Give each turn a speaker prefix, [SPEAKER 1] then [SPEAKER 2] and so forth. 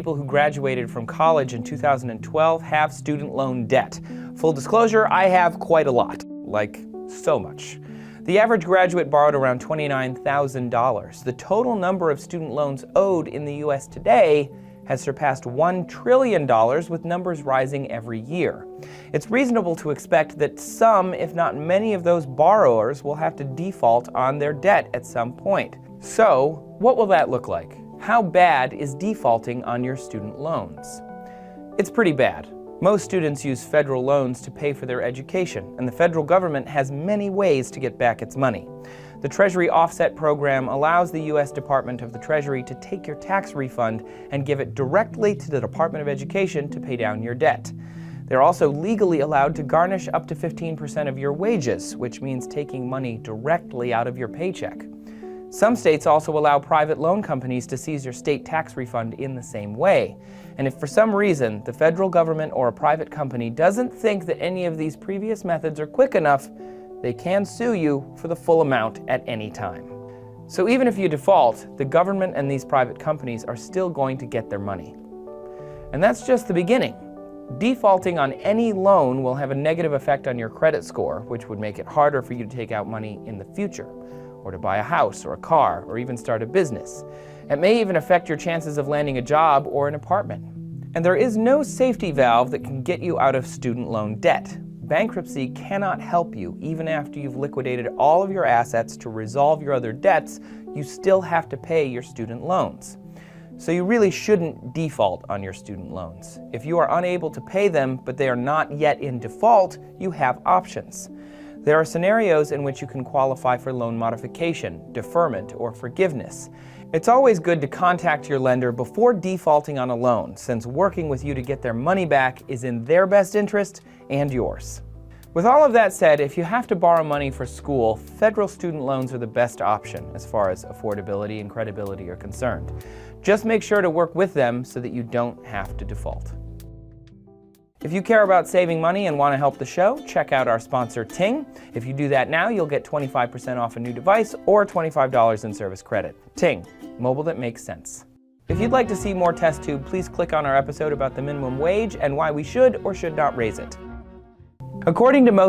[SPEAKER 1] people who graduated from college in 2012 have student loan debt. Full disclosure, I have quite a lot. Like, so much. The average graduate borrowed around $29,000. The total number of student loans owed in the U.S. today has surpassed $1 trillion, with numbers rising every year. It's reasonable to expect that some, if not many, of those borrowers will have to default on their debt at some point. So, what will that look like? How bad is defaulting on your student loans? It's pretty bad. Most students use federal loans to pay for their education, and the federal government has many ways to get back its money. The Treasury Offset Program allows the U.S. Department of the Treasury to take your tax refund and give it directly to the Department of Education to pay down your debt. They're also legally allowed to garnish up to 15% of your wages, which means taking money directly out of your paycheck. Some states also allow private loan companies to seize your state tax refund in the same way. And if for some reason the federal government or a private company doesn't think that any of these previous methods are quick enough, they can sue you for the full amount at any time. So even if you default, the government and these private companies are still going to get their money. And that's just the beginning. Defaulting on any loan will have a negative effect on your credit score, which would make it harder for you to take out money in the future, or to buy a house or a car, or even start a business. It may even affect your chances of landing a job or an apartment. And there is no safety valve that can get you out of student loan debt. Bankruptcy cannot help you. Even after you've liquidated all of your assets to resolve your other debts, you still have to pay your student loans. So you really shouldn't default on your student loans. If you are unable to pay them, but they are not yet in default, you have options. There are scenarios in which you can qualify for loan modification, deferment, or forgiveness. It's always good to contact your lender before defaulting on a loan, since working with you to get their money back is in their best interest and yours. With all of that said, if you have to borrow money for school, federal student loans are the best option as far as affordability and credibility are concerned. Just make sure to work with them so that you don't have to default. If you care about saving money and want to help the show, check out our sponsor Ting. If you do that now, you'll get 25% off a new device or $25 in service credit. Ting, mobile that makes sense. If you'd like to see more Test Tube, please click on our episode about the minimum wage and why we should or should not raise it. According to most